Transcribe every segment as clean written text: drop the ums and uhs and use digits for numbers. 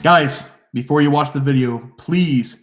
Guys, before you watch the video, please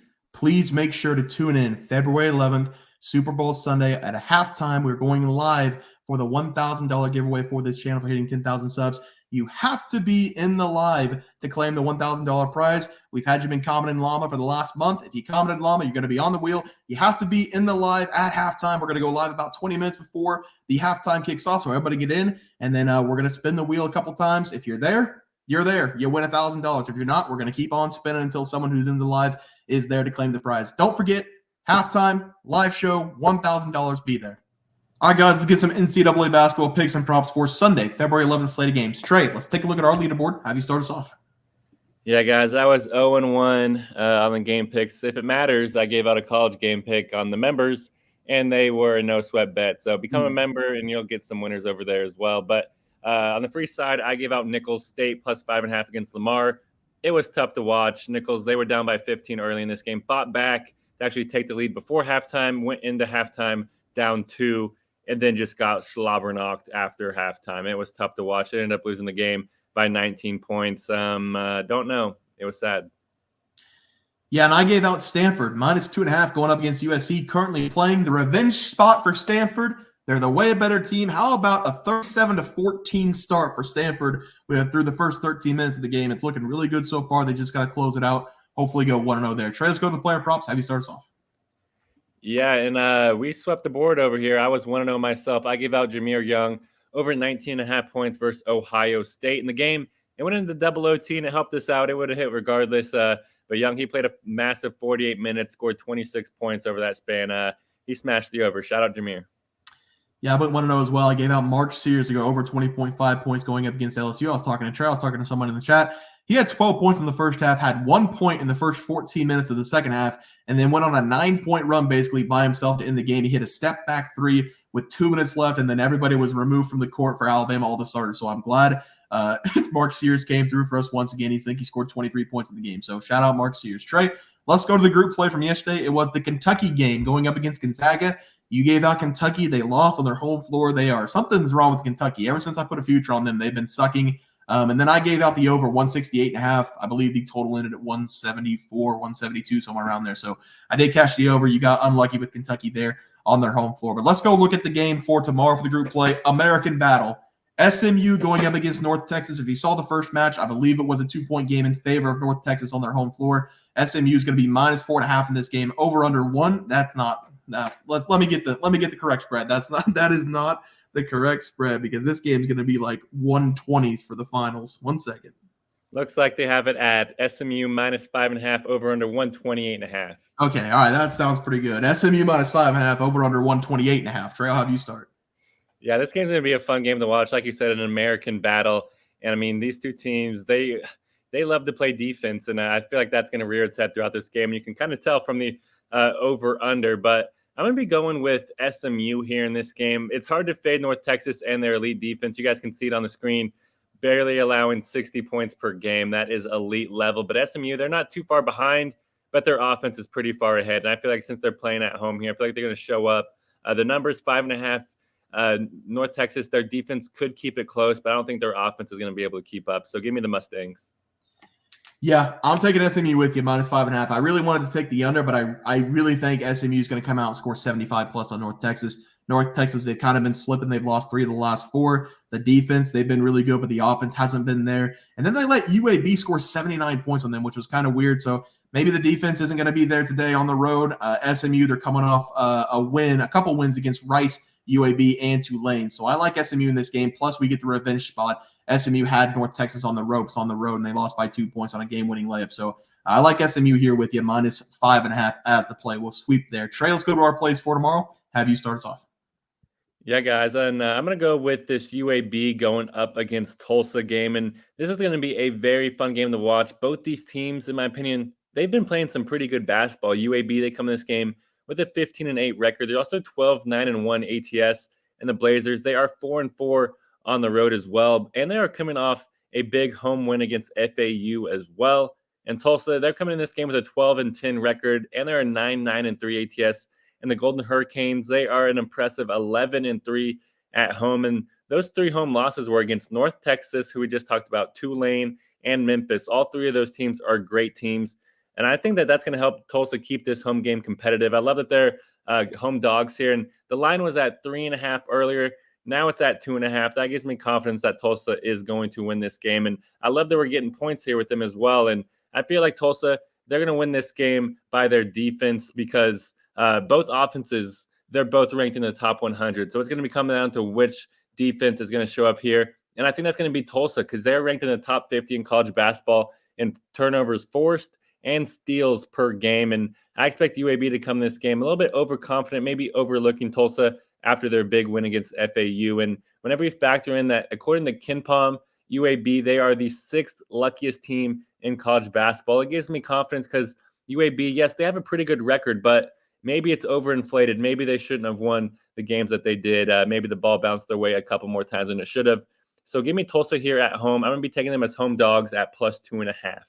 make sure to tune in February 11th, Super Bowl Sunday at a halftime. We're going live for the $1,000 giveaway for this channel for hitting 10,000 subs. You have to be in the live to claim the $1,000 prize. We've had you been commenting Llama for the last month. If you commented Llama, you're going to be on the wheel. You have to be in the live at halftime. We're going to go live about 20 minutes before the halftime kicks off, so everybody get in, and then we're going to spin the wheel a couple times. If you're there, you're there. You win $1,000. If you're not, we're going to keep on spinning until someone who's in the live is there to claim the prize. Don't forget, halftime, live show, $1,000. Be there. All right, guys, let's get some NCAA basketball picks and props for Sunday, February 11th slate of games. Trey, let's take a look at our leaderboard. Have you start us off? Yeah, guys, I was 0-1 on the game picks. If it matters, I gave out a college game pick on the members, and they were a no-sweat bet. So become a member, and you'll get some winners over there as well. But on the free side, I gave out Nicholls State plus 5.5 against Lamar. It was tough to watch. Nicholls, they were down by 15 early in this game, fought back to actually take the lead before halftime, went into halftime down 2, and then just got slobber knocked after halftime. It was tough to watch. They ended up losing the game by 19 points. Don't know. It was sad. Yeah, and I gave out Stanford minus 2.5 going up against USC, currently playing the revenge spot for Stanford. They're the way better team. How about a 37-14 start for Stanford through the first 13 minutes of the game? It's looking really good so far. They just got to close it out. Hopefully go 1-0 there. Trey, let's go to the player props. Have you start us off? Yeah, and we swept the board over here. I was 1-0 myself. I gave out Jameer Young over 19.5 points versus Ohio State in the game. It went into double OT, and it helped us out. It would have hit regardless. But Young, he played a massive 48 minutes, scored 26 points over that span. He smashed the over. Shout out Jameer. Yeah, I went 1-0 as well. I gave out Mark Sears to go over 20.5 points going up against LSU. I was talking to Trey. I was talking to someone in the chat. He had 12 points in the first half, had 1 point in the first 14 minutes of the second half, and then went on a 9-point run basically by himself to end the game. He hit a step-back 3 with 2 minutes left, and then everybody was removed from the court for Alabama, all the starters. So I'm glad Mark Sears came through for us once again. I think he scored 23 points in the game. So shout out Mark Sears. Trey, let's go to the group play from yesterday. It was the Kentucky game going up against Gonzaga. You gave out Kentucky. They lost on their home floor. Something's wrong with Kentucky. Ever since I put a future on them, they've been sucking. And then I gave out the over 168.5. I believe the total ended at 174, 172, somewhere around there. So I did cash the over. You got unlucky with Kentucky there on their home floor. But let's go look at the game for tomorrow for the group play. American Battle. SMU going up against North Texas. If you saw the first match, I believe it was a 2-point game in favor of North Texas on their home floor. SMU is going to be minus 4.5 in this game. Over under 1. That's not. Let me get the correct spread. That is not the correct spread, because this game is going to be like 120s for the finals. 1 second. Looks like they have it at SMU minus 5.5, over under 128.5. Okay, all right, that sounds pretty good. SMU minus 5.5, over under 128.5. Trey, I'll have you start. Yeah, this game's going to be a fun game to watch. Like you said, an American battle. And I mean, these two teams, they love to play defense, and I feel like that's going to rear its head throughout this game. You can kind of tell from the over-under, but I'm going to be going with SMU here in this game. It's hard to fade North Texas and their elite defense. You guys can see it on the screen, barely allowing 60 points per game. That is elite level. But SMU, they're not too far behind, but their offense is pretty far ahead. And I feel like since they're playing at home here, I feel like they're going to show up. The number's 5.5. North Texas, their defense could keep it close, but I don't think their offense is going to be able to keep up. So give me the Mustangs. Yeah, I'm taking SMU with you, minus 5.5. I really wanted to take the under, but I really think SMU is going to come out and score 75 plus on North Texas. North Texas, they've kind of been slipping. They've lost 3 of the last 4. The defense, they've been really good, but the offense hasn't been there. And then they let UAB score 79 points on them, which was kind of weird. So maybe the defense isn't going to be there today on the road. SMU, they're coming off a couple wins against Rice, UAB, and Tulane. So I like SMU in this game. Plus, we get the revenge spot. SMU had North Texas on the ropes on the road, and they lost by 2 points on a game-winning layup. So I like SMU here with you, minus 5.5 as the play. We'll sweep there. Trey, let's go to our plays for tomorrow. Have you start us off? Yeah, guys, and I'm going to go with this UAB going up against Tulsa game, and this is going to be a very fun game to watch. Both these teams, in my opinion, they've been playing some pretty good basketball. UAB, they come in this game with a 15-8 record. They're also 12-9-1 ATS, and the Blazers, they are 4-4 on the road as well, and they are coming off a big home win against FAU as well. And Tulsa, they're coming in this game with a 12-10 record, and they're a 9-9-3 ATS. And the Golden Hurricanes, they are an impressive 11-3 at home. And those 3 home losses were against North Texas, who we just talked about, Tulane, and Memphis. All three of those teams are great teams. And I think that that's going to help Tulsa keep this home game competitive. I love that they're home dogs here. And the line was at 3.5 earlier. Now it's at 2.5. That gives me confidence that Tulsa is going to win this game. And I love that we're getting points here with them as well. And I feel like Tulsa, they're going to win this game by their defense because both offenses, they're both ranked in the top 100. So it's going to be coming down to which defense is going to show up here. And I think that's going to be Tulsa because they're ranked in the top 50 in college basketball in turnovers forced and steals per game. And I expect UAB to come this game a little bit overconfident, maybe overlooking Tulsa after their big win against FAU. And whenever you factor in that, according to KenPom, UAB, they are the 6th luckiest team in college basketball. It gives me confidence because UAB, yes, they have a pretty good record, but maybe it's overinflated. Maybe they shouldn't have won the games that they did. Maybe the ball bounced their way a couple more times than it should have. So give me Tulsa here at home. I'm going to be taking them as home dogs at +2.5.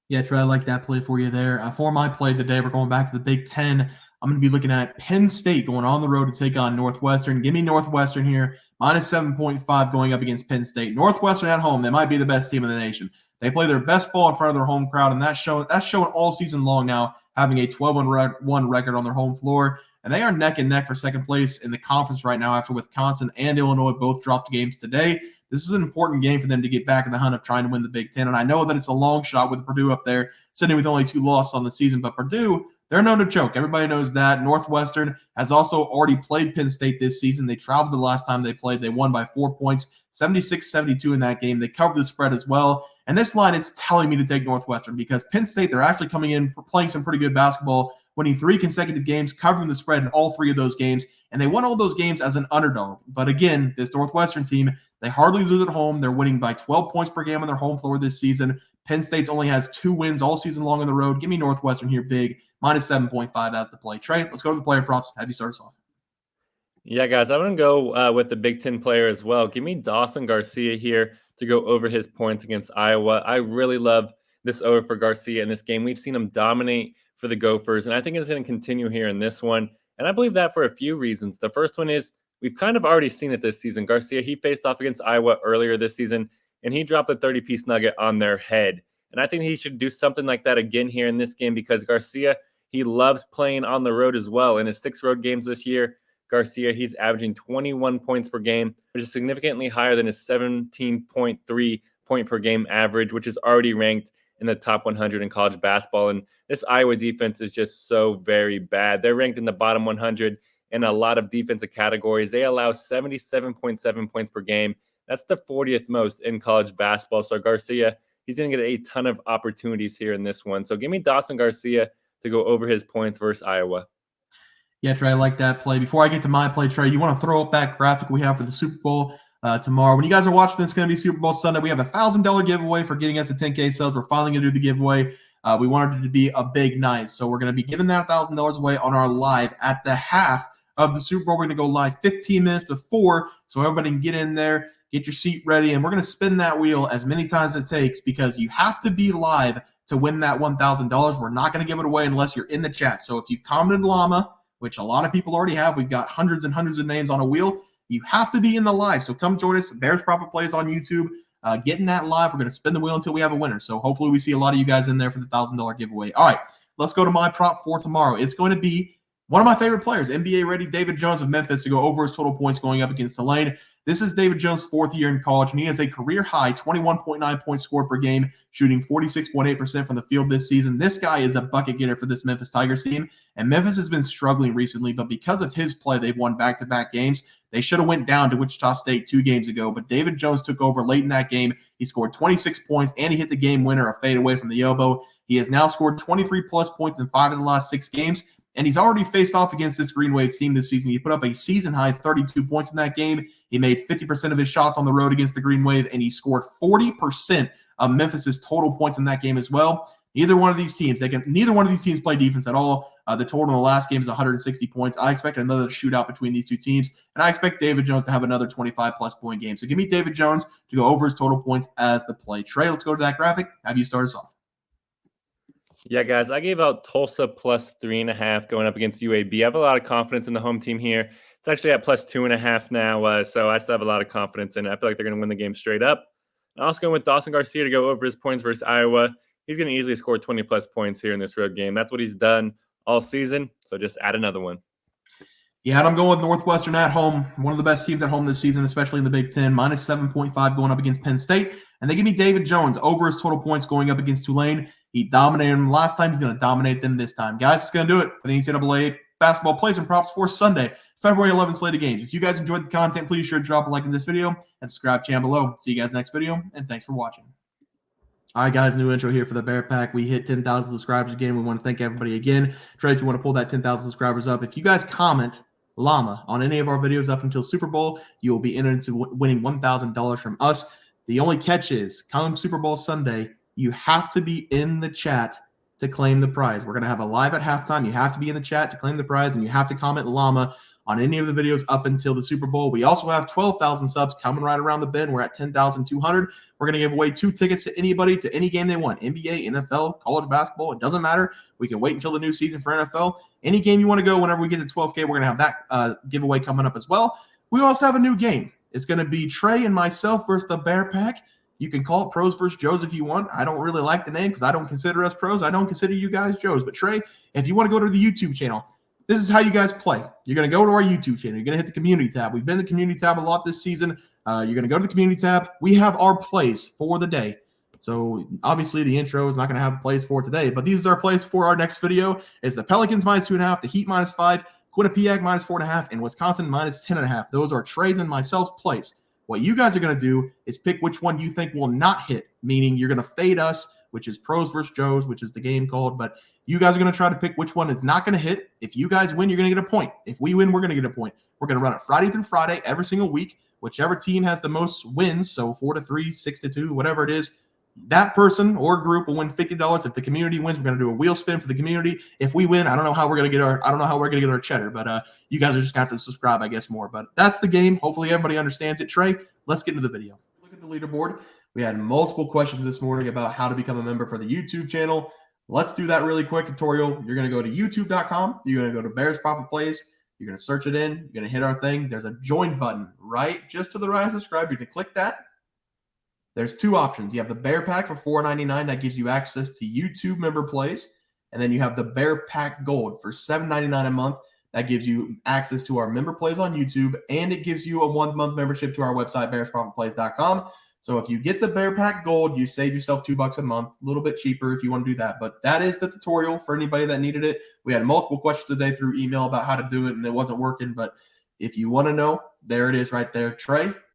Yeah, Trey, I like that play for you there. For my play today, we're going back to the Big Ten. I'm going to be looking at Penn State going on the road to take on Northwestern. Give me Northwestern here, -7.5 going up against Penn State. Northwestern at home, they might be the best team in the nation. They play their best ball in front of their home crowd, and that's showing all season long now, having a 12-1 record on their home floor. And they are neck and neck for second place in the conference right now after Wisconsin and Illinois both dropped games today. This is an important game for them to get back in the hunt of trying to win the Big Ten. And I know that it's a long shot with Purdue up there, sitting with only 2 losses on the season. But Purdue, they're known to choke. Everybody knows that. Northwestern has also already played Penn State this season. They traveled the last time they played. They won by 4 points, 76-72 in that game. They covered the spread as well. And this line is telling me to take Northwestern because Penn State, they're actually coming in playing some pretty good basketball, winning 3 consecutive games, covering the spread in all 3 of those games. And they won all those games as an underdog. But again, this Northwestern team, they hardly lose at home. They're winning by 12 points per game on their home floor this season. Penn State only has 2 wins all season long on the road. Give me Northwestern here big, -7.5 as the play. Trey, let's go to the player props. Have you start us off? Yeah, guys, I'm going to go with the Big Ten player as well. Give me Dawson Garcia here to go over his points against Iowa. I really love this over for Garcia in this game. We've seen him dominate for the Gophers, and I think it's going to continue here in this one. And I believe that for a few reasons. The first one is we've kind of already seen it this season. Garcia, he faced off against Iowa earlier this season, and he dropped a 30-piece nugget on their head. And I think he should do something like that again here in this game because Garcia, he loves playing on the road as well. In his 6 road games this year, Garcia, he's averaging 21 points per game, which is significantly higher than his 17.3 point per game average, which is already ranked in the top 100 in college basketball. And this Iowa defense is just so very bad. They're ranked in the bottom 100 in a lot of defensive categories. They allow 77.7 points per game. That's the 40th most in college basketball. So Garcia, he's going to get a ton of opportunities here in this one. So give me Dawson Garcia to go over his points versus Iowa. Yeah, Trey, I like that play. Before I get to my play, Trey, you want to throw up that graphic we have for the Super Bowl tomorrow. When you guys are watching this, it's going to be Super Bowl Sunday. We have a $1,000 giveaway for getting us to 10K subs. We're finally going to do the giveaway. We wanted it to be a big night. So we're going to be giving that $1,000 away on our live at the half of the Super Bowl. We're going to go live 15 minutes before so everybody can get in there, get your seat ready, and we're going to spin that wheel as many times as it takes because you have to be live to win that $1,000. We're not going to give it away unless you're in the chat. So if you've commented llama, which a lot of people already have, we've got hundreds and hundreds of names on a wheel. You have to be in the live. So come join us. Bears Profit Plays on YouTube. Get in that live. We're going to spin the wheel until we have a winner. So hopefully we see a lot of you guys in there for the $1,000 giveaway. All right, let's go to my prop for tomorrow. It's going to be one of my favorite players, NBA ready David Jones of Memphis, to go over his total points going up against Tulane. This is David Jones' 4th year in college, and he has a career-high 21.9 points scored per game, shooting 46.8% from the field this season. This guy is a bucket getter for this Memphis Tigers team, and Memphis has been struggling recently, but because of his play, they've won back-to-back games. They should have went down to Wichita State 2 games ago, but David Jones took over late in that game. He scored 26 points, and he hit the game winner, a fade away from the elbow. He has now scored 23-plus points in 5 of the last 6 games. And he's already faced off against this Green Wave team this season. He put up a season-high 32 points in that game. He made 50% of his shots on the road against the Green Wave, and he scored 40% of Memphis's total points in that game as well. Neither one of these teams play defense at all. The total in the last game is 160 points. I expect another shootout between these 2 teams, and I expect David Jones to have another 25-plus point game. So give me David Jones to go over his total points as the play. Trey, let's go to that graphic. Have you start us off? Yeah, guys, I gave out Tulsa plus 3.5 going up against UAB. I have a lot of confidence in the home team here. It's actually at plus 2.5 now, so I still have a lot of confidence in it. I feel like they're going to win the game straight up. I'm also going with Dawson Garcia to go over his points versus Iowa. He's going to easily score 20-plus points here in this road game. That's what he's done all season, so just add another one. Yeah, and I'm going with Northwestern at home. One of the best teams at home this season, especially in the Big Ten. Minus 7.5 going up against Penn State. And they give me David Jones over his total points going up against Tulane. He dominated them last time. He's going to dominate them this time. Guys, it's going to do it for the NCAA basketball plays and props for Sunday, February 11th slate of games. If you guys enjoyed the content, please sure to drop a like in this video and subscribe channel below. See you guys next video, and thanks for watching. All right, guys, new intro here for the Bear Pack. We hit 10,000 subscribers again. We want to thank everybody again. Trey, if you want to pull that 10,000 subscribers up, if you guys comment llama on any of our videos up until Super Bowl, you will be entered into winning $1,000 from us. The only catch is, come Super Bowl Sunday, you have to be in the chat to claim the prize. We're going to have a live at halftime. You have to be in the chat to claim the prize, and you have to comment llama on any of the videos up until the Super Bowl. We also have 12,000 subs coming right around the bend. We're at 10,200. We're going to give away 2 tickets to anybody to any game they want, NBA, NFL, college basketball. It doesn't matter. We can wait until the new season for NFL. Any game you want to go, whenever we get to 12K, we're going to have that giveaway coming up as well. We also have a new game. It's going to be Trey and myself versus the Bear Pack. You can call it Pros versus Joes if you want. I don't really like the name because I don't consider us pros. I don't consider you guys Joes. But Trey, if you want to go to the YouTube channel, this is how you guys play. You're going to go to our YouTube channel. You're going to hit the community tab. We've been in the community tab a lot this season. You're going to go to the community tab. We have our plays for the day. So obviously the intro is not going to have plays for today, but these are our plays for our next video. It's the Pelicans minus 2.5, the Heat minus 5, Quinnipiac minus 4.5, and Wisconsin minus 10.5. Those are Trey's and myself's plays. What you guys are going to do is pick which one you think will not hit, meaning you're going to fade us, which is Pros versus Joes, which is the game called. But you guys are going to try to pick which one is not going to hit. If you guys win, you're going to get a point. If we win, we're going to get a point. We're going to run it Friday through Friday every single week. Whichever team has the most wins, so 4-3, 6-2, whatever it is, that person or group will win $50. If the community wins, we're going to do a wheel spin for the community. If we win, I don't know how we're going to get our cheddar, but you guys are just going to have to subscribe, I guess, more. But that's the game. Hopefully everybody understands it. Trey, let's get into the video. Look at the leaderboard. We had multiple questions this morning about how to become a member for the YouTube channel. Let's do that really quick tutorial. You're going to go to youtube.com. You're going to go to Bears Profit Plays. You're going to search it in. You're going to hit our thing. There's a join button right just to the right of subscribe. You're going to click that. There's 2 options. You have the Bear Pack for $4.99. That gives you access to YouTube member plays. And then you have the Bear Pack Gold for $7.99 a month. That gives you access to our member plays on YouTube. And it gives you a 1-month membership to our website, bearsprofitplays.com. So if you get the Bear Pack Gold, you save yourself $2 a month. A little bit cheaper if you want to do that. But that is the tutorial for anybody that needed it. We had multiple questions today through email about how to do it, and it wasn't working. But if you want to know, there it is right there. Trey,